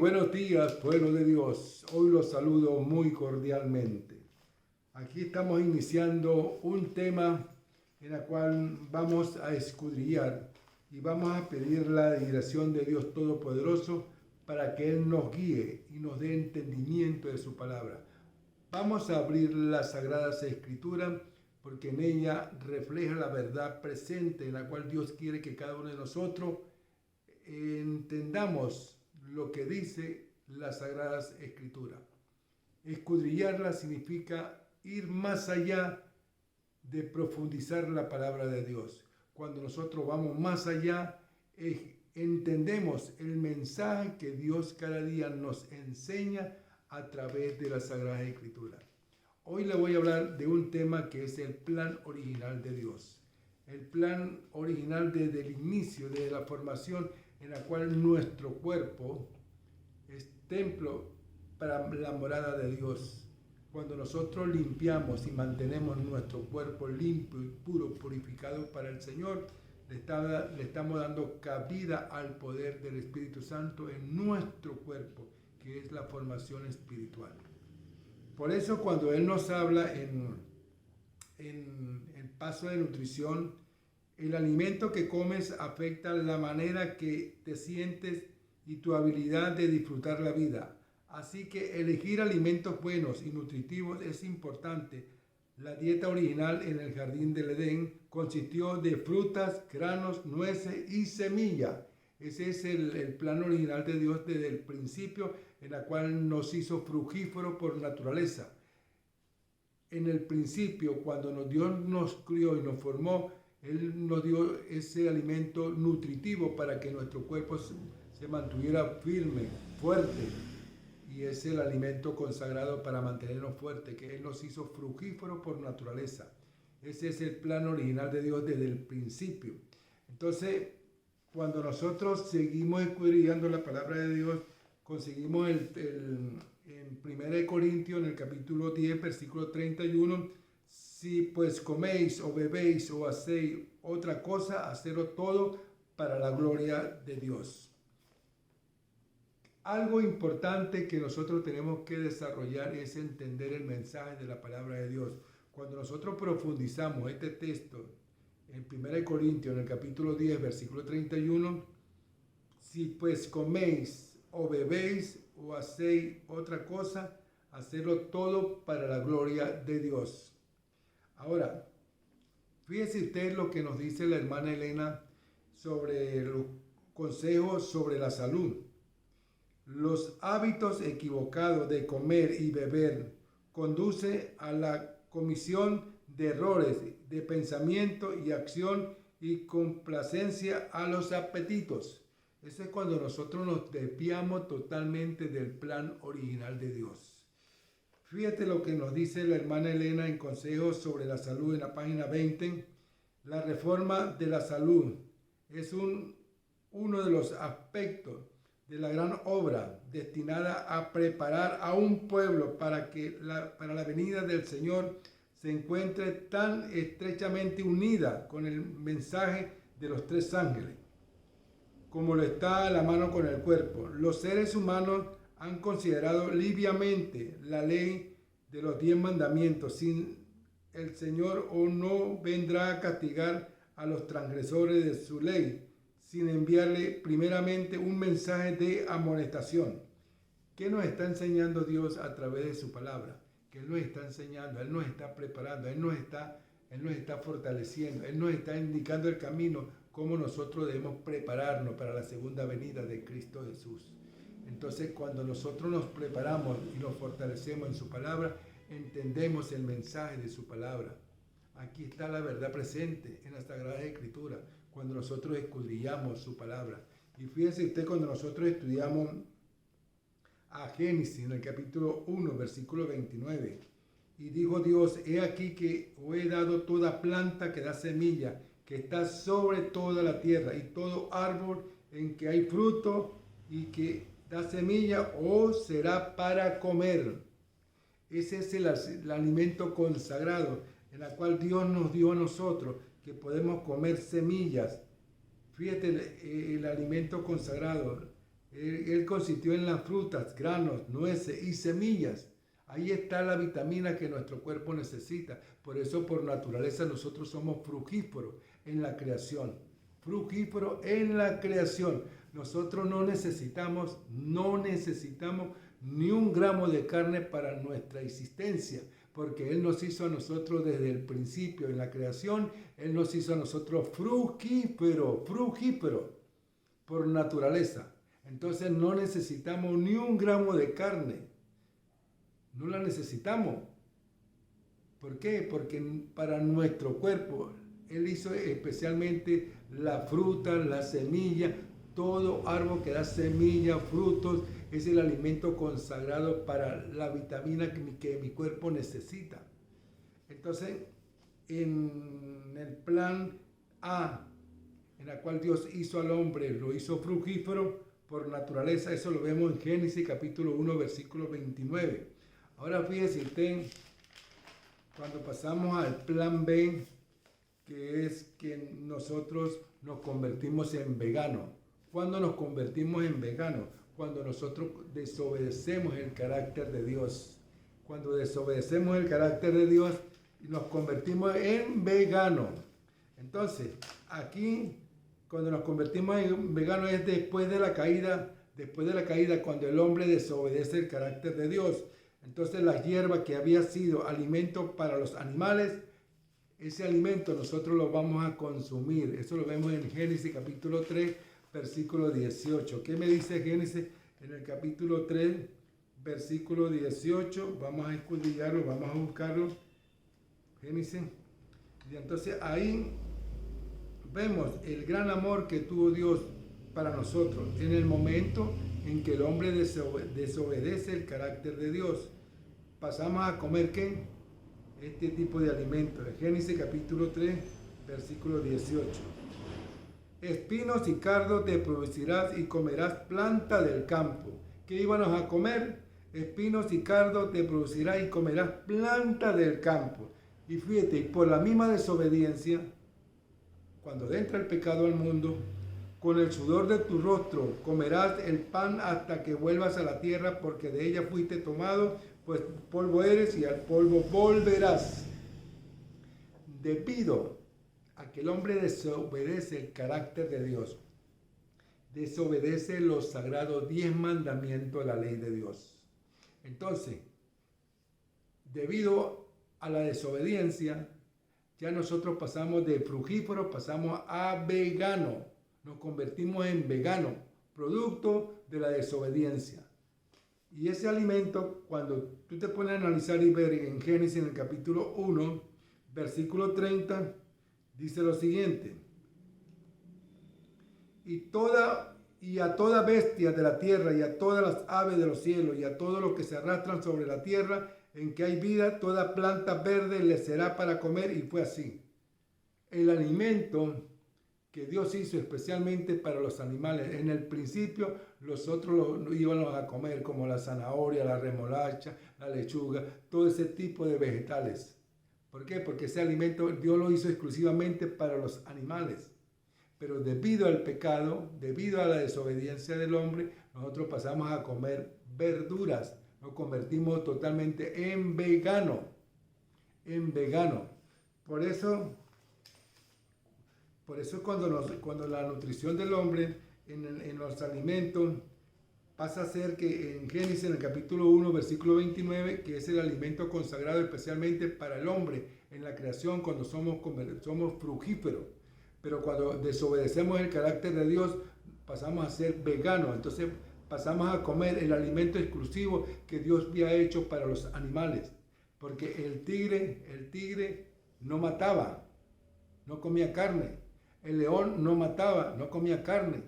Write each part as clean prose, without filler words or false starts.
buenos días, pueblo de Dios. Hoy los saludo muy cordialmente. Aquí estamos iniciando un tema en el cual vamos a escudriñar y vamos a pedir la dirección de Dios Todopoderoso para que Él nos guíe y nos dé entendimiento de su palabra. Vamos a abrir las Sagradas Escrituras porque en ella refleja la verdad presente en la cual Dios quiere que cada uno de nosotros entendamos lo que dice las Sagradas Escrituras. Escudriñarla significa ir más allá de profundizar la palabra de Dios. Cuando nosotros vamos más allá, entendemos el mensaje que Dios cada día nos enseña a través de las Sagradas Escrituras. Hoy le voy a hablar de un tema que es el plan original de Dios. El plan original desde el inicio, desde la formación, en la cual nuestro cuerpo es templo para la morada de Dios. Cuando nosotros limpiamos y mantenemos nuestro cuerpo limpio y puro, purificado para el Señor, le estamos dando cabida al poder del Espíritu Santo en nuestro cuerpo, que es la formación espiritual. Por eso cuando Él nos habla en el paso de nutrición, el alimento que comes afecta la manera que te sientes y tu habilidad de disfrutar la vida. Así que elegir alimentos buenos y nutritivos es importante. La dieta original en el jardín del Edén consistió de frutas, granos, nueces y semillas. Ese es el plan original de Dios desde el principio, en la cual nos hizo frugíferos por naturaleza. En el principio, cuando Dios nos crió y nos formó, Él nos dio ese alimento nutritivo para que nuestro cuerpo se mantuviera firme, fuerte. Y es el alimento consagrado para mantenernos fuertes, que Él nos hizo frugíferos por naturaleza. Ese es el plan original de Dios desde el principio. Entonces, cuando nosotros seguimos escudriñando la palabra de Dios, conseguimos en 1 Corintios, en el capítulo 10, versículo 31, si pues coméis o bebéis o hacéis otra cosa, hacedlo todo para la gloria de Dios. Algo importante que nosotros tenemos que desarrollar es entender el mensaje de la palabra de Dios. Cuando nosotros profundizamos este texto en 1 Corintios, en el capítulo 10, versículo 31, si pues coméis o bebéis o hacéis otra cosa, hacedlo todo para la gloria de Dios. Ahora, fíjese usted lo que nos dice la hermana Elena sobre los consejos sobre la salud. Los hábitos equivocados de comer y beber conducen a la comisión de errores de pensamiento y acción y complacencia a los apetitos. Eso es cuando nosotros nos desviamos totalmente del plan original de Dios. Fíjate lo que nos dice la hermana Elena en Consejos sobre la Salud en la página 20. La reforma de la salud es uno de los aspectos de la gran obra destinada a preparar a un pueblo para la venida del Señor se encuentre tan estrechamente unida con el mensaje de los tres ángeles, como lo está a la mano con el cuerpo. Los seres humanos han considerado liviamente la ley de los 10 mandamientos. Sin el Señor o no vendrá a castigar a los transgresores de su ley, sin enviarle primeramente un mensaje de amonestación. ¿Qué nos está enseñando Dios a través de su palabra? Que Él nos está enseñando, Él nos está preparando, Él nos está fortaleciendo, Él nos está indicando el camino, cómo nosotros debemos prepararnos para la segunda venida de Cristo Jesús. Entonces, cuando nosotros nos preparamos y nos fortalecemos en su palabra, entendemos el mensaje de su palabra. Aquí está la verdad presente en las Sagradas Escrituras, cuando nosotros escudriñamos su palabra. Y fíjese usted, cuando nosotros estudiamos a Génesis, en el capítulo 1, versículo 29, y dijo Dios, he aquí que os he dado toda planta que da semilla, que está sobre toda la tierra, y todo árbol en que hay fruto y que da semilla, os será para comer. Ese es el alimento consagrado, en la cual Dios nos dio a nosotros, que podemos comer semillas. Fíjate, el alimento consagrado, Él consistió en las frutas, granos, nueces y semillas. Ahí está la vitamina que nuestro cuerpo necesita. Por eso, por naturaleza, nosotros somos frugíferos en la creación. Frugíferos en la creación. Nosotros no necesitamos ni un gramo de carne para nuestra existencia, porque Él nos hizo a nosotros desde el principio en la creación. Él nos hizo a nosotros frugíferos por naturaleza. Entonces no necesitamos ni un gramo de carne. No la necesitamos. ¿Por qué? Porque para nuestro cuerpo Él hizo especialmente la fruta, la semilla, todo árbol que da semilla, frutos, es el alimento consagrado para la vitamina que mi cuerpo necesita. Entonces, en el plan A, en la cual Dios hizo al hombre, lo hizo frugífero por naturaleza, eso lo vemos en Génesis capítulo 1, versículo 29. Ahora fíjese usted, cuando pasamos al plan B, que es que nosotros nos convertimos en veganos. ¿Cuándo nos convertimos en veganos? Cuando nosotros desobedecemos el carácter de Dios. Cuando desobedecemos el carácter de Dios y nos convertimos en veganos. Entonces, aquí, cuando nos convertimos en veganos es después de la caída, cuando el hombre desobedece el carácter de Dios. Entonces, la hierba que había sido alimento para los animales, ese alimento nosotros lo vamos a consumir. Eso lo vemos en Génesis capítulo 3, versículo 18. ¿Qué me dice Génesis en el capítulo 3, versículo 18? Vamos a escudriñarlo, vamos a buscarlo. Génesis. Y entonces ahí vemos el gran amor que tuvo Dios para nosotros en el momento en que el hombre desobedece el carácter de Dios. Pasamos a comer ¿qué? Este tipo de alimentos. Génesis capítulo 3, versículo 18. Espinos y cardos te producirás y comerás planta del campo. ¿Qué íbamos a comer? Espinos y cardos te producirás y comerás planta del campo. Y fíjate, por la misma desobediencia, cuando entra el pecado al mundo, con el sudor de tu rostro comerás el pan hasta que vuelvas a la tierra, porque de ella fuiste tomado, pues polvo eres y al polvo volverás. Debido a que el hombre desobedece el carácter de Dios, desobedece los sagrados 10 mandamientos de la ley de Dios. Entonces, debido a la desobediencia, ya nosotros pasamos de frugífero, pasamos a vegano. Nos convertimos en vegano, producto de la desobediencia. Y ese alimento, cuando tú te pones a analizar y ver en Génesis, en el capítulo 1, versículo 30, dice lo siguiente: y a toda bestia de la tierra, y a todas las aves de los cielos, y a todo lo que se arrastran sobre la tierra, en que hay vida, toda planta verde le será para comer. Y fue así. El alimento que Dios hizo especialmente para los animales, en el principio nosotros lo íbamos a comer, como la zanahoria, la remolacha, la lechuga, todo ese tipo de vegetales. ¿Por qué? Porque ese alimento Dios lo hizo exclusivamente para los animales. Pero debido al pecado, debido a la desobediencia del hombre, nosotros pasamos a comer verduras. Nos convertimos totalmente en vegano. Por eso cuando la nutrición del hombre en los alimentos pasa a ser que en Génesis, en el capítulo 1, versículo 29, que es el alimento consagrado especialmente para el hombre en la creación cuando somos frugíferos. Pero cuando desobedecemos el carácter de Dios, pasamos a ser veganos. Entonces pasamos a comer el alimento exclusivo que Dios había hecho para los animales. Porque el tigre no mataba, no comía carne. El león no mataba, no comía carne.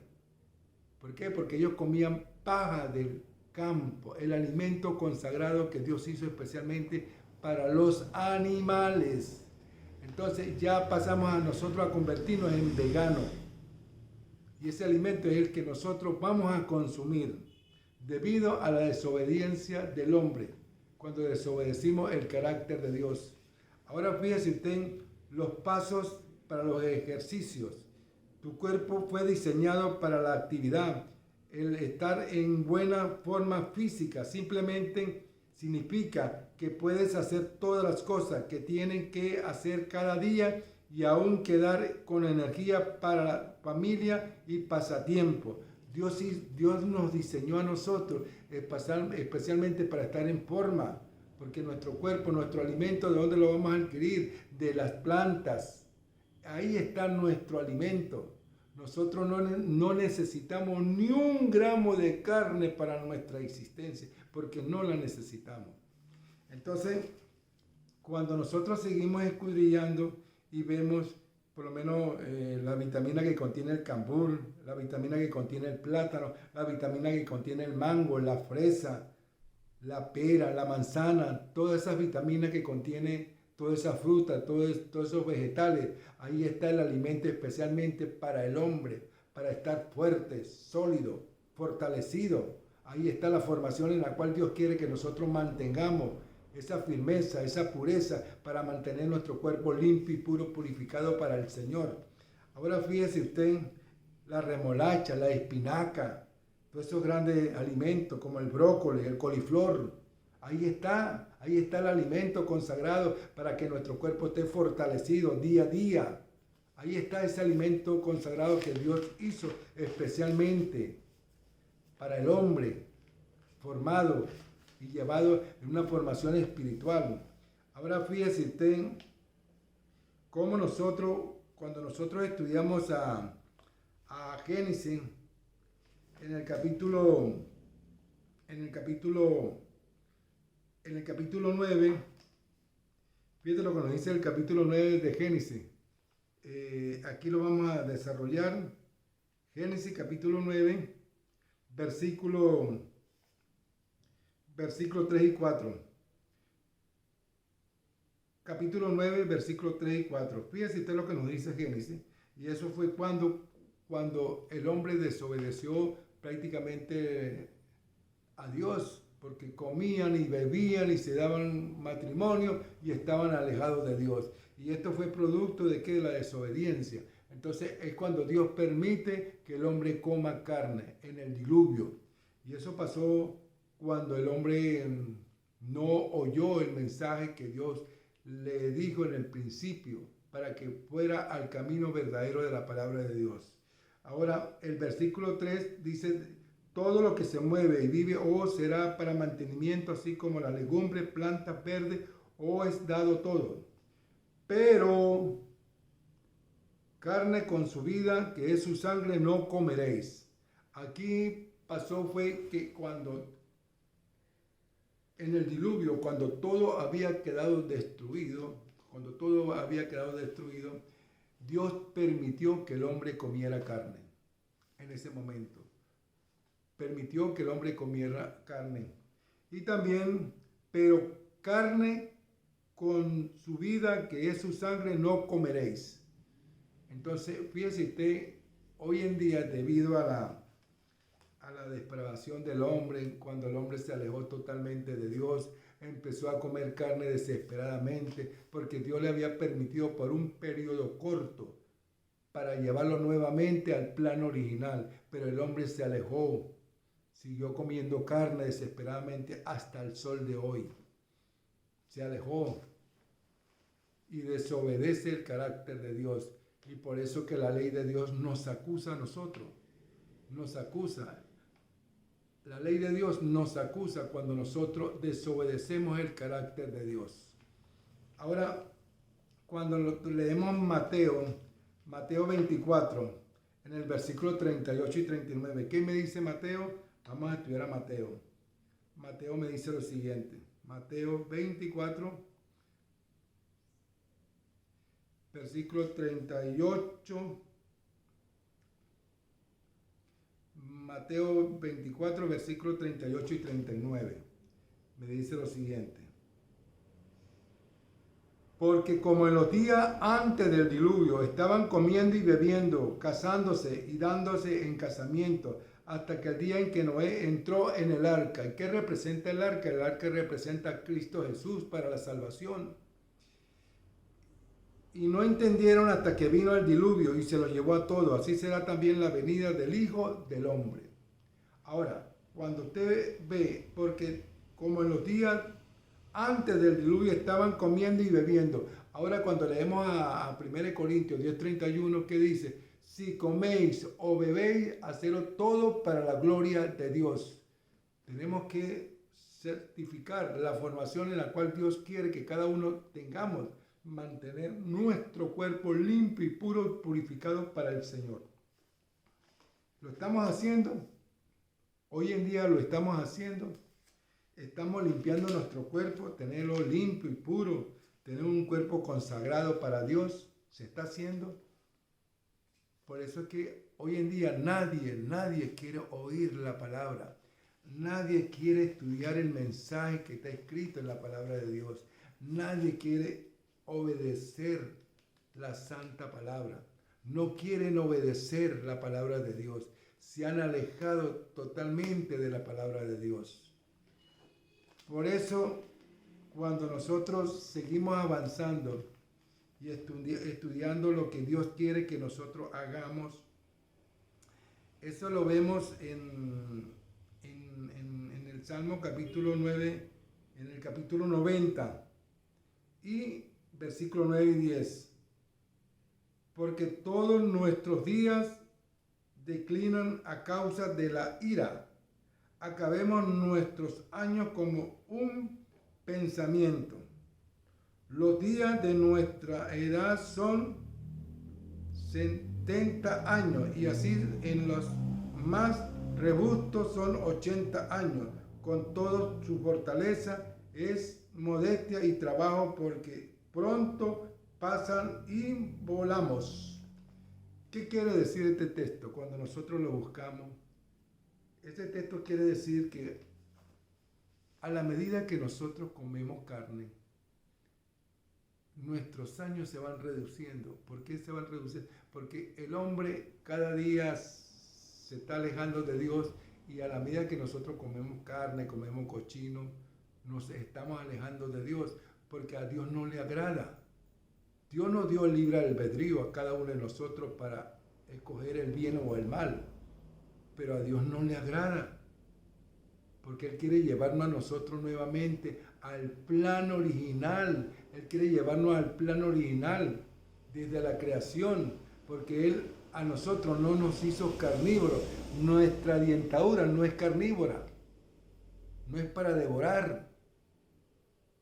¿Por qué? Porque ellos comían paja del campo, el alimento consagrado que Dios hizo especialmente para los animales. Entonces ya pasamos a nosotros a convertirnos en veganos. Y ese alimento es el que nosotros vamos a consumir debido a la desobediencia del hombre, cuando desobedecimos el carácter de Dios. Ahora fíjese usted los pasos para los ejercicios. Tu cuerpo fue diseñado para la actividad. el estar en buena forma física simplemente significa que puedes hacer todas las cosas que tienen que hacer cada día y aún quedar con energía para la familia y pasatiempo. Dios nos diseñó a nosotros especialmente para estar en forma, porque nuestro cuerpo, nuestro alimento, ¿de dónde lo vamos a adquirir? De las plantas. Ahí está nuestro alimento. Nosotros no necesitamos ni un gramo de carne para nuestra existencia, porque no la necesitamos. Entonces, cuando nosotros seguimos escudriñando y vemos por lo menos la vitamina que contiene el cambur, la vitamina que contiene el plátano, la vitamina que contiene el mango, la fresa, la pera, la manzana, todas esas vitaminas que contiene toda esa fruta, todos esos vegetales, ahí está el alimento especialmente para el hombre, para estar fuerte, sólido, fortalecido. Ahí está la formación en la cual Dios quiere que nosotros mantengamos esa firmeza, esa pureza para mantener nuestro cuerpo limpio y puro, purificado para el Señor. Ahora fíjese usted, la remolacha, la espinaca, todos esos grandes alimentos como el brócoli, el coliflor, ahí está el alimento consagrado para que nuestro cuerpo esté fortalecido día a día. Ahí está ese alimento consagrado que Dios hizo especialmente para el hombre formado y llevado en una formación espiritual. Ahora fíjese usted cómo cuando nosotros estudiamos a Génesis, en el capítulo 9, fíjate lo que nos dice el capítulo 9 de Génesis. Aquí lo vamos a desarrollar. Génesis capítulo 9, versículo 3 y 4. Capítulo 9, versículo 3 y 4. Fíjese usted lo que nos dice Génesis. Y eso fue cuando el hombre desobedeció prácticamente a Dios, porque comían y bebían y se daban matrimonio y estaban alejados de Dios. Y esto fue producto de ¿qué? De la desobediencia. Entonces es cuando Dios permite que el hombre coma carne en el diluvio. Y eso pasó cuando el hombre no oyó el mensaje que Dios le dijo en el principio para que fuera al camino verdadero de la palabra de Dios. Ahora el versículo 3 dice: todo lo que se mueve y vive será para mantenimiento, así como las legumbres, plantas verdes, es dado todo. Pero carne con su vida, que es su sangre, no comeréis. Aquí pasó fue que en el diluvio, cuando todo había quedado destruido, Dios permitió que el hombre comiera carne. En ese momento permitió que el hombre comiera carne. Y también, pero carne con su vida, que es su sangre, no comeréis. Entonces, fíjese usted, hoy en día, debido a la depravación del hombre, cuando el hombre se alejó totalmente de Dios, empezó a comer carne desesperadamente, porque Dios le había permitido por un periodo corto para llevarlo nuevamente al plano original, pero el hombre se alejó, siguió comiendo carne desesperadamente hasta el sol de hoy. Se alejó y desobedece el carácter de Dios. Y por eso que la ley de Dios nos acusa a nosotros. Nos acusa. La ley de Dios nos acusa cuando nosotros desobedecemos el carácter de Dios. Ahora, cuando leemos Mateo 24, en el versículo 38 y 39, ¿qué me dice Mateo? Vamos a estudiar a Mateo. Mateo me dice lo siguiente. Mateo 24, versículo 38. Mateo 24, versículo 38 y 39. Me dice lo siguiente. Porque como en los días antes del diluvio estaban comiendo y bebiendo, casándose y dándose en casamiento, hasta que el día en que Noé entró en el arca. ¿Y qué representa el arca? El arca representa a Cristo Jesús para la salvación. Y no entendieron hasta que vino el diluvio y se los llevó a todos. Así será también la venida del Hijo del Hombre. Ahora, cuando usted ve, porque como en los días antes del diluvio estaban comiendo y bebiendo, ahora cuando leemos a 1 Corintios 10:31, ¿qué dice? Si coméis o bebéis, hacedlo todo para la gloria de Dios. Tenemos que certificar la formación en la cual Dios quiere que cada uno tengamos, mantener nuestro cuerpo limpio y puro, purificado para el Señor. ¿Lo estamos haciendo? Hoy en día lo estamos haciendo. Estamos limpiando nuestro cuerpo, tenerlo limpio y puro, tener un cuerpo consagrado para Dios. ¿Se está haciendo? Por eso es que hoy en día nadie quiere oír la palabra. Nadie quiere estudiar el mensaje que está escrito en la palabra de Dios. Nadie quiere obedecer la santa palabra. No quieren obedecer la palabra de Dios. Se han alejado totalmente de la palabra de Dios. Por eso, cuando nosotros seguimos avanzando y estudiando lo que Dios quiere que nosotros hagamos, eso lo vemos en el Salmo capítulo 9, en el capítulo 90 y versículo 9 y 10. Porque todos nuestros días declinan a causa de la ira. Acabemos nuestros años como un pensamiento. Los días de nuestra edad son 70 años y así en los más robustos son 80 años. Con toda su fortaleza es modestia y trabajo porque pronto pasan y volamos. ¿Qué quiere decir este texto cuando nosotros lo buscamos? Este texto quiere decir que a la medida que nosotros comemos carne, nuestros años se van reduciendo. ¿Por qué se van reduciendo? Porque el hombre cada día se está alejando de Dios y a la medida que nosotros comemos carne, comemos cochino, nos estamos alejando de Dios porque a Dios no le agrada. Dios nos dio el libre albedrío a cada uno de nosotros para escoger el bien o el mal, pero a Dios no le agrada, porque Él quiere llevarnos a nosotros nuevamente al plan original. Él quiere llevarnos al plan original desde la creación, porque Él a nosotros no nos hizo carnívoros. Nuestra dentadura no es carnívora, no es para devorar.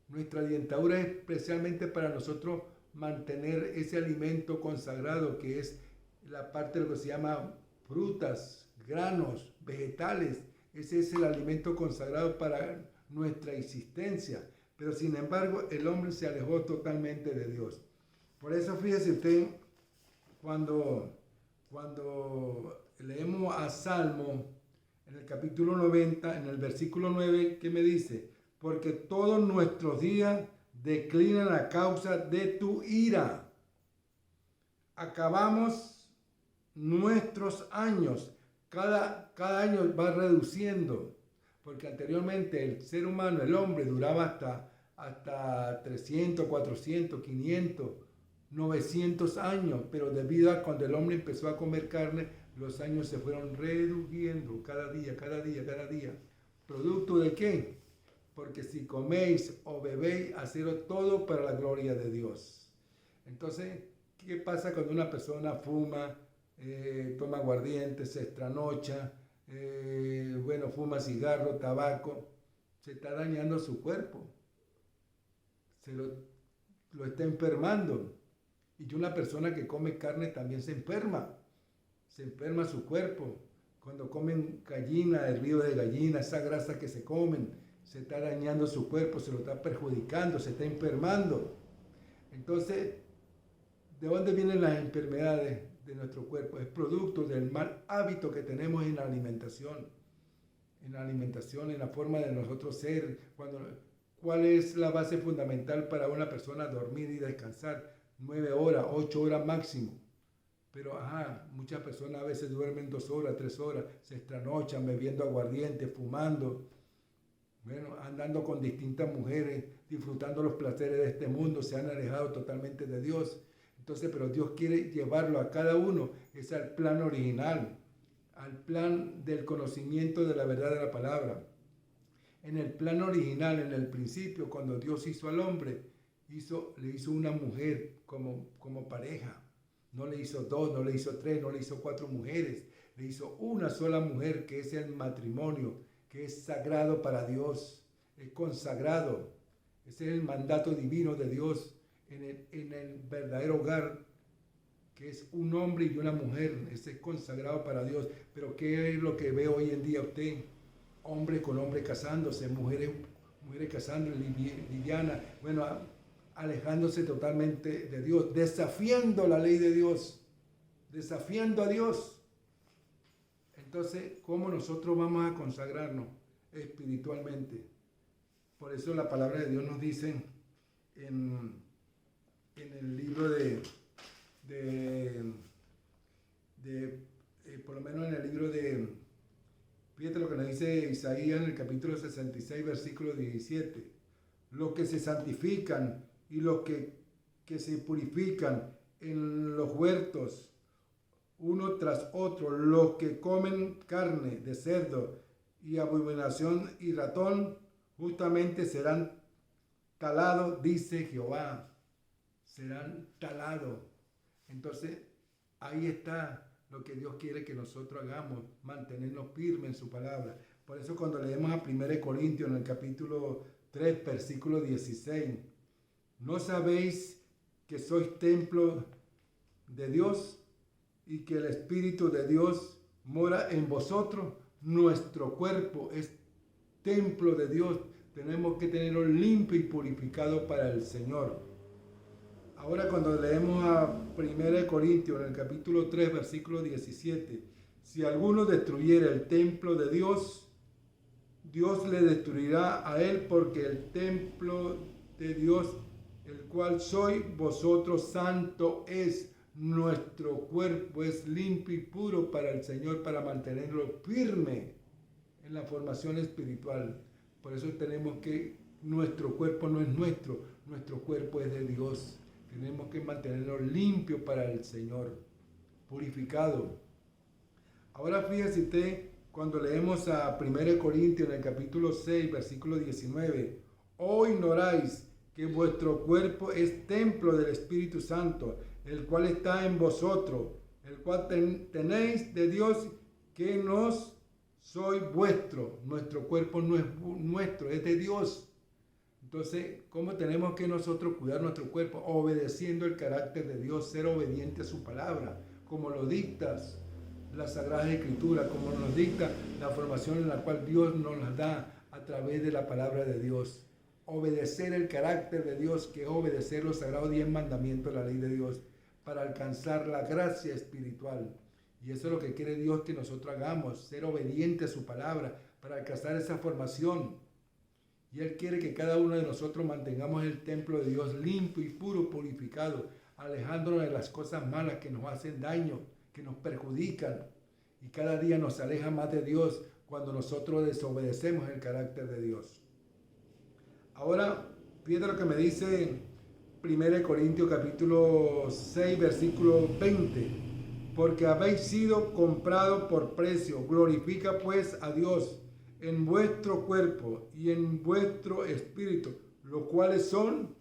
Nuestra dentadura es especialmente para nosotros mantener ese alimento consagrado que es la parte de lo que se llama frutas, granos, vegetales. Ese es el alimento consagrado para nuestra existencia. Pero sin embargo, el hombre se alejó totalmente de Dios. Por eso fíjese usted, cuando leemos a Salmo, en el capítulo 90, en el versículo 9, ¿qué me dice? Porque todos nuestros días declinan a causa de tu ira. Acabamos nuestros años. Cada año va reduciendo, porque anteriormente el ser humano, el hombre, duraba hasta 300, 400, 500, 900 años, pero debido a cuando el hombre empezó a comer carne, los años se fueron reduciendo cada día. ¿Producto de qué? Porque si coméis o bebéis, hacedlo todo para la gloria de Dios. Entonces, ¿qué pasa cuando una persona fuma, toma aguardiente, se estranocha, fuma cigarro, tabaco? Se está dañando su cuerpo, lo está enfermando. Y una persona que come carne también se enferma su cuerpo. Cuando comen gallina, hervido de gallina, esa grasa que se comen, se está dañando su cuerpo, se lo está perjudicando, se está enfermando. Entonces, ¿de dónde vienen las enfermedades de nuestro cuerpo? Es producto del mal hábito que tenemos en la alimentación, en la forma de nosotros ser. ¿Cuál es la base fundamental para una persona dormir y descansar? 9 horas, 8 horas máximo. Pero muchas personas a veces duermen 2 horas, 3 horas, se estranochan bebiendo aguardiente, fumando, andando con distintas mujeres, disfrutando los placeres de este mundo, se han alejado totalmente de Dios. Entonces, pero Dios quiere llevarlo a cada uno, es el plan original. al plan del conocimiento de la verdad de la palabra. En el plan original, en el principio, cuando Dios hizo al hombre, le hizo una mujer como pareja. No le hizo dos, no le hizo tres, no le hizo cuatro mujeres. Le hizo una sola mujer, que es el matrimonio, que es sagrado para Dios, es consagrado. Ese es el mandato divino de Dios en el verdadero hogar, que es un hombre y una mujer. Ese es consagrado para Dios. Pero ¿qué es lo que ve hoy en día usted? Hombre con hombre casándose, mujeres casándose, liviana, bueno, alejándose totalmente de Dios, desafiando la ley de Dios, desafiando a Dios. Entonces, ¿cómo nosotros vamos a consagrarnos espiritualmente? Por eso la palabra de Dios nos dice en el libro por lo menos en el libro fíjate lo que nos dice Isaías en el capítulo 66, versículo 17. Los que se santifican y los que se purifican en los huertos, uno tras otro, los que comen carne de cerdo y abominación y ratón, justamente serán talados, dice Jehová. Serán talados. Entonces, ahí está lo que Dios quiere que nosotros hagamos, mantenernos firmes en su palabra. Por eso cuando leemos a 1 Corintios en el capítulo 3, versículo 16, ¿no sabéis que sois templo de Dios y que el Espíritu de Dios mora en vosotros? Nuestro cuerpo es templo de Dios. Tenemos que tenerlo limpio y purificado para el Señor. Ahora cuando leemos a 1 Corintios en el capítulo 3, versículo 17, si alguno destruyera el templo de Dios, Dios le destruirá a él, porque el templo de Dios, el cual sois vosotros, santo es. Nuestro cuerpo es limpio y puro para el Señor, para mantenerlo firme en la formación espiritual. Por eso tenemos que, nuestro cuerpo no es nuestro cuerpo es de Dios. Tenemos que mantenerlo limpio para el Señor, purificado. Ahora fíjese usted, cuando leemos a 1 Corintios en el capítulo 6, versículo 19, ¿o ignoráis que vuestro cuerpo es templo del Espíritu Santo, el cual está en vosotros, el cual tenéis de Dios, que nos soy vuestro? Nuestro cuerpo no es nuestro, es de Dios. Entonces, ¿cómo tenemos que nosotros cuidar nuestro cuerpo? Obedeciendo el carácter de Dios, ser obediente a su palabra, como lo dictas las Sagradas Escrituras, como nos dicta la formación en la cual Dios nos la da a través de la palabra de Dios. Obedecer el carácter de Dios, que es obedecer los sagrados 10 mandamientos de la ley de Dios, para alcanzar la gracia espiritual. Y eso es lo que quiere Dios que nosotros hagamos, ser obedientes a su palabra, para alcanzar esa formación. Y Él quiere que cada uno de nosotros mantengamos el templo de Dios limpio y puro, purificado, alejándonos de las cosas malas que nos hacen daño, que nos perjudican. Y cada día nos aleja más de Dios cuando nosotros desobedecemos el carácter de Dios. Ahora, fíjate lo que me dice 1 Corintios capítulo 6, versículo 20. Porque habéis sido comprados por precio. Glorifica pues a Dios en vuestro cuerpo y en vuestro espíritu, los cuales son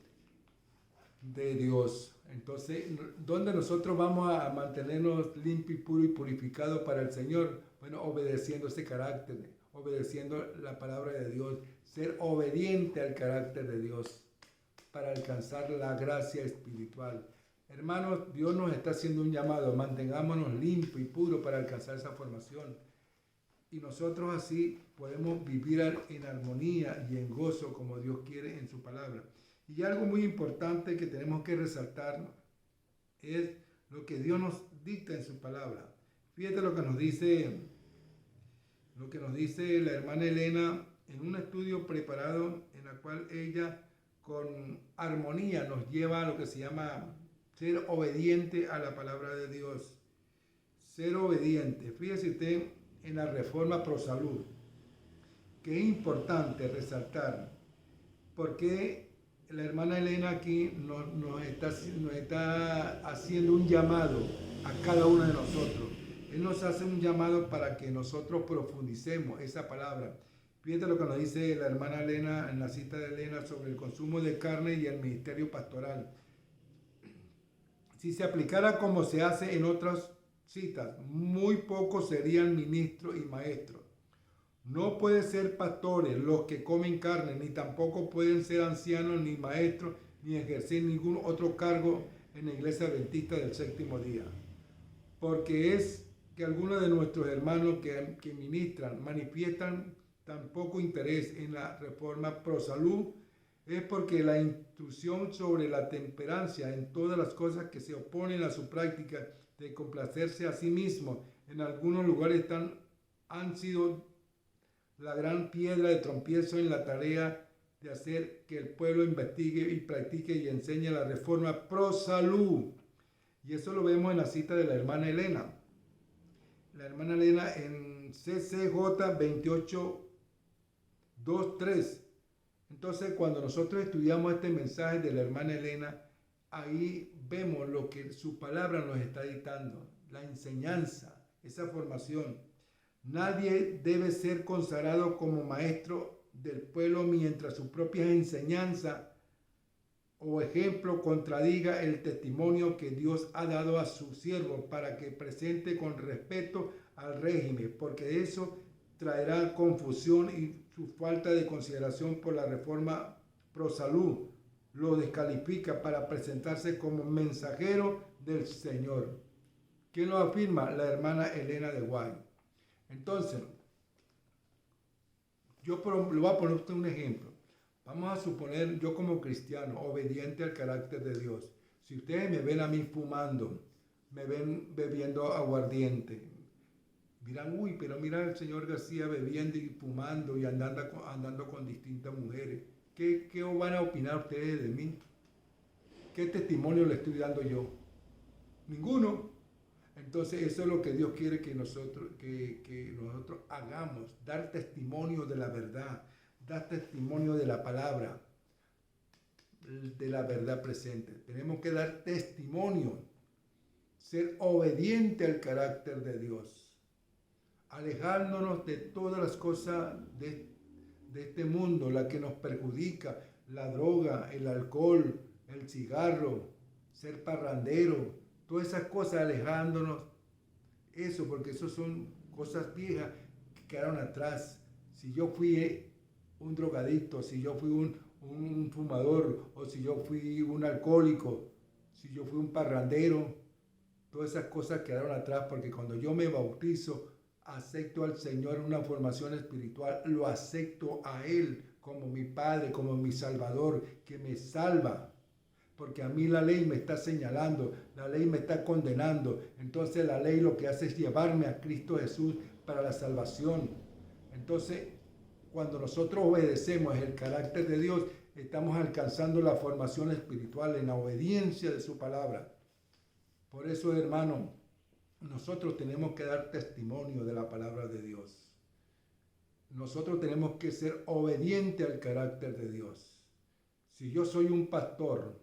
de Dios. Entonces, ¿dónde nosotros vamos a mantenernos limpios, puros y purificados para el Señor? Bueno, obedeciendo ese carácter, obedeciendo la palabra de Dios, ser obediente al carácter de Dios para alcanzar la gracia espiritual. Hermanos, Dios nos está haciendo un llamado, mantengámonos limpios y puros para alcanzar esa formación. Y nosotros así podemos vivir en armonía y en gozo como Dios quiere en su palabra. Y algo muy importante que tenemos que resaltar es lo que Dios nos dicta en su palabra. Fíjate lo que nos dice la hermana Elena en un estudio preparado en la cual ella con armonía nos lleva a lo que se llama ser obediente a la palabra de Dios. Ser obediente. Fíjese usted en la Reforma Pro Salud, que es importante resaltar, porque la hermana Elena aquí nos está haciendo un llamado a cada uno de nosotros, Él nos hace un llamado para que nosotros profundicemos esa palabra. Fíjate lo que nos dice la hermana Elena en la cita de Elena sobre el consumo de carne y el ministerio pastoral. Si se aplicara como se hace en otras citas, muy pocos serían ministros y maestros. No pueden ser pastores los que comen carne, ni tampoco pueden ser ancianos, ni maestros, ni ejercer ningún otro cargo en la iglesia adventista del séptimo día. Porque es que algunos de nuestros hermanos que ministran manifiestan tan poco interés en la reforma pro salud, es porque la instrucción sobre la temperancia en todas las cosas que se oponen a su práctica de complacerse a sí mismo en algunos lugares han sido la gran piedra de tropiezo en la tarea de hacer que el pueblo investigue y practique y enseñe la reforma pro salud. Y eso lo vemos en la cita de la hermana Elena. La hermana Elena en CCJ 28.2.3. Entonces, cuando nosotros estudiamos este mensaje de la hermana Elena, ahí vemos lo que su palabra nos está dictando, la enseñanza, esa formación. Nadie debe ser consagrado como maestro del pueblo mientras su propia enseñanza o ejemplo contradiga el testimonio que Dios ha dado a su siervo para que presente con respeto al régimen, porque eso traerá confusión y su falta de consideración por la reforma pro salud lo descalifica para presentarse como mensajero del Señor. ¿Quién lo afirma? La hermana Elena de White. Entonces, le voy a poner usted un ejemplo. Vamos a suponer yo como cristiano, obediente al carácter de Dios. Si ustedes me ven a mí fumando, me ven bebiendo aguardiente, dirán, uy, pero mira al señor García bebiendo y fumando y andando con distintas mujeres. ¿Qué van a opinar ustedes de mí? ¿Qué testimonio le estoy dando yo? Ninguno. Entonces eso es lo que Dios quiere que nosotros hagamos, dar testimonio de la verdad, dar testimonio de la palabra, de la verdad presente. Tenemos que dar testimonio, ser obediente al carácter de Dios, alejándonos de todas las cosas de este mundo, la que nos perjudica, la droga, el alcohol, el cigarro, ser parrandero, todas esas cosas, alejándonos, eso, porque eso son cosas viejas que quedaron atrás. Si yo fui un drogadicto, si yo fui un fumador, o si yo fui un alcohólico, si yo fui un parrandero, todas esas cosas quedaron atrás, porque cuando yo me bautizo, acepto al Señor en una formación espiritual, lo acepto a Él como mi Padre, como mi Salvador, que me salva. Porque a mí la ley me está señalando, la ley me está condenando. Entonces la ley lo que hace es llevarme a Cristo Jesús para la salvación. Entonces, cuando nosotros obedecemos el carácter de Dios, estamos alcanzando la formación espiritual en la obediencia de su palabra. Por eso, hermano, nosotros tenemos que dar testimonio de la palabra de Dios. Nosotros tenemos que ser obedientes al carácter de Dios. Si yo soy un pastor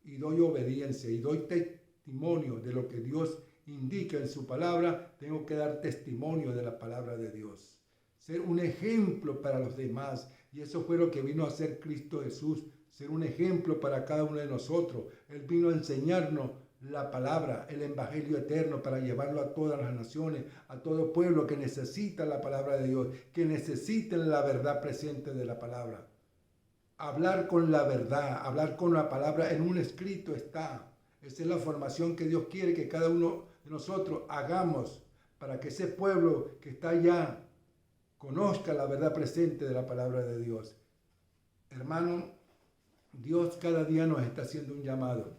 y doy obediencia y doy testimonio de lo que Dios indica en su palabra, tengo que dar testimonio de la palabra de Dios. Ser un ejemplo para los demás. Y eso fue lo que vino a hacer Cristo Jesús, ser un ejemplo para cada uno de nosotros. Él vino a enseñarnos la palabra, el evangelio eterno, para llevarlo a todas las naciones, a todo pueblo que necesita la palabra de Dios, que necesiten la verdad presente de la palabra. Hablar con la verdad, hablar con la palabra en un escrito está. Esa es la formación que Dios quiere que cada uno de nosotros hagamos para que ese pueblo que está allá conozca la verdad presente de la palabra de Dios. Hermano, Dios cada día nos está haciendo un llamado.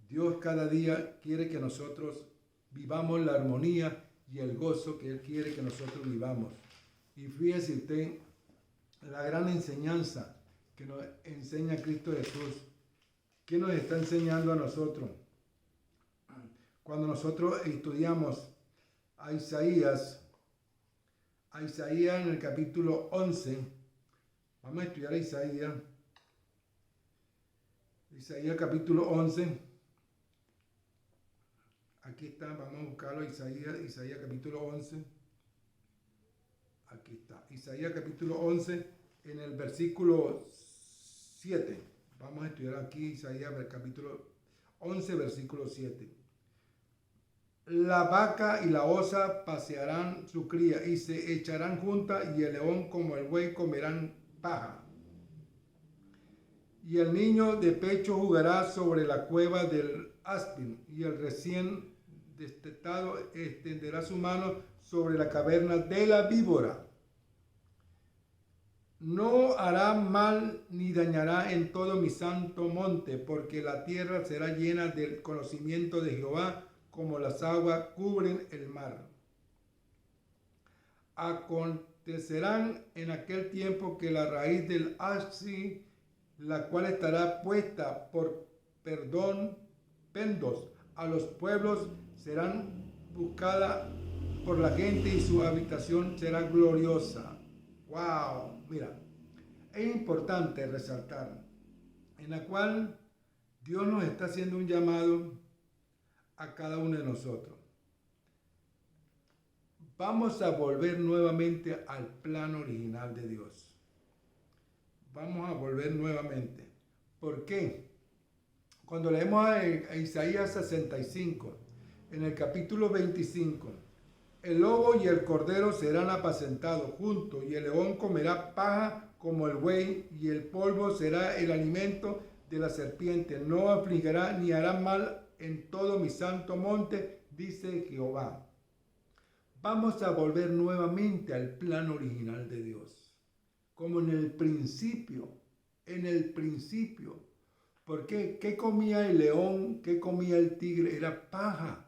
Dios cada día quiere que nosotros vivamos la armonía y el gozo que Él quiere que nosotros vivamos. Y fíjese usted la gran enseñanza que nos enseña Cristo Jesús. ¿Qué nos está enseñando a nosotros? Cuando nosotros estudiamos a Isaías en el capítulo 11, vamos a estudiar a Isaías capítulo 11, aquí aquí está, vamos a buscarlo, Isaías capítulo 11. Aquí está, Isaías capítulo 11, en el versículo 7. Vamos a estudiar aquí Isaías capítulo 11, versículo 7. La vaca y la osa pasearán su cría y se echarán juntas, y el león como el buey comerán paja. Y el niño de pecho jugará sobre la cueva del áspid, y el recién destetado extenderá su mano sobre la caverna de la víbora. No hará mal ni dañará en todo mi santo monte, porque la tierra será llena del conocimiento de Jehová, como las aguas cubren el mar. Acontecerán en aquel tiempo que la raíz del áspid, la cual estará puesta por pendos a los pueblos, serán buscada por la gente, y su habitación será gloriosa. ¡Wow! Mira, es importante resaltar en la cual Dios nos está haciendo un llamado a cada uno de nosotros. Vamos a volver nuevamente al plan original de Dios. Vamos a volver nuevamente. ¿Por qué? Cuando leemos a Isaías 65, en el capítulo 25, el lobo y el cordero serán apacentados juntos, y el león comerá paja como el buey, y el polvo será el alimento de la serpiente. No afligirá ni hará mal en todo mi santo monte, dice Jehová. Vamos a volver nuevamente al plan original de Dios, como en el principio, ¿Por qué? ¿Qué comía el león? ¿Qué comía el tigre? Era paja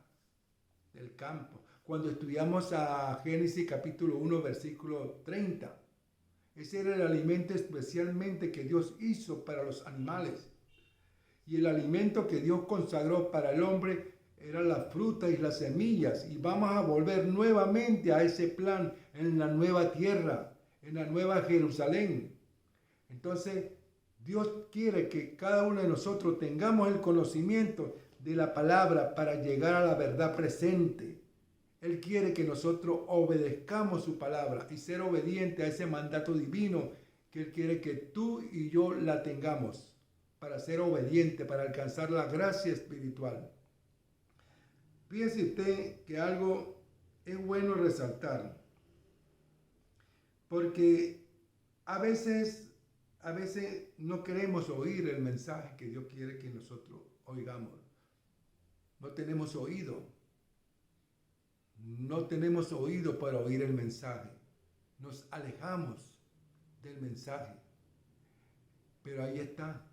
del campo. Cuando estudiamos a Génesis capítulo 1, versículo 30, ese era el alimento especialmente que Dios hizo para los animales. Y el alimento que Dios consagró para el hombre eran las frutas y las semillas. Y vamos a volver nuevamente a ese plan en la nueva tierra, en la nueva Jerusalén. Entonces, Dios quiere que cada uno de nosotros tengamos el conocimiento de la palabra para llegar a la verdad presente. Él quiere que nosotros obedezcamos su palabra y ser obediente a ese mandato divino que Él quiere que tú y yo la tengamos para ser obediente, para alcanzar la gracia espiritual. Fíjese usted que algo es bueno resaltar, porque a veces no queremos oír el mensaje que Dios quiere que nosotros oigamos. No tenemos oído. No tenemos oído para oír el mensaje. Nos alejamos del mensaje. Pero ahí está.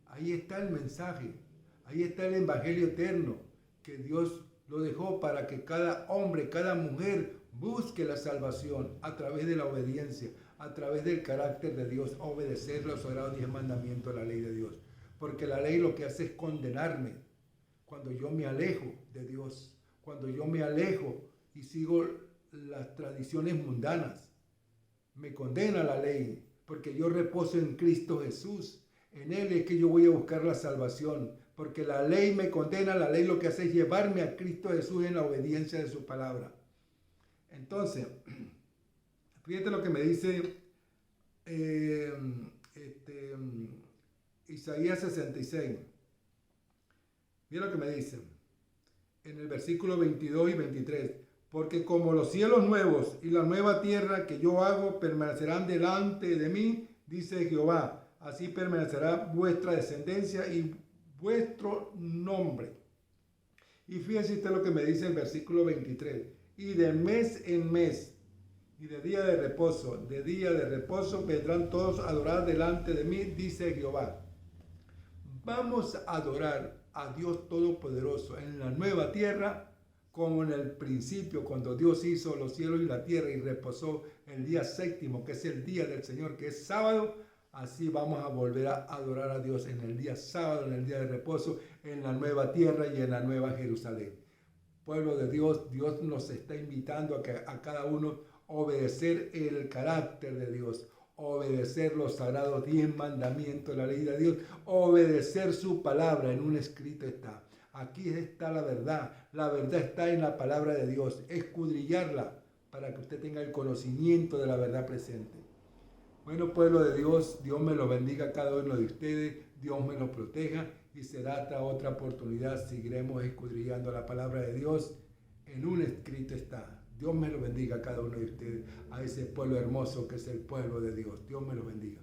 Ahí está el mensaje. Ahí está el evangelio eterno que Dios lo dejó para que cada hombre, cada mujer busque la salvación a través de la obediencia, a través del carácter de Dios, obedecer los sagrados 10 mandamientos de la ley de Dios. Porque la ley lo que hace es condenarme cuando yo me alejo de Dios, cuando yo me alejo y sigo las tradiciones mundanas. Me condena la ley porque yo reposo en Cristo Jesús. En Él es que yo voy a buscar la salvación, porque la ley me condena. La ley lo que hace es llevarme a Cristo Jesús en la obediencia de su palabra. Entonces, fíjate lo que me dice Isaías 66. Mira lo que me dice en el versículo 22 y 23. Porque como los cielos nuevos y la nueva tierra que yo hago permanecerán delante de mí, dice Jehová, así permanecerá vuestra descendencia y vuestro nombre. Y fíjese usted lo que me dice el versículo 23. Y de mes en mes, y de día de reposo vendrán todos a adorar delante de mí, dice Jehová. Vamos a adorar a Dios Todopoderoso en la nueva tierra, como en el principio, cuando Dios hizo los cielos y la tierra y reposó el día séptimo, que es el día del Señor, que es sábado. Así vamos a volver a adorar a Dios en el día sábado, en el día de reposo, en la nueva tierra y en la nueva Jerusalén. Pueblo de Dios, Dios nos está invitando a cada uno obedecer el carácter de Dios, obedecer los sagrados 10 mandamientos de la ley de Dios, obedecer su palabra, en un escrito está. Aquí está la verdad. La verdad está en la palabra de Dios. Escudriñarla para que usted tenga el conocimiento de la verdad presente. Bueno, pueblo de Dios, Dios me lo bendiga a cada uno de ustedes, Dios me lo proteja y será hasta otra oportunidad. Seguiremos escudriñando la palabra de Dios. En un escrito está. Dios me lo bendiga a cada uno de ustedes, a ese pueblo hermoso que es el pueblo de Dios. Dios me lo bendiga.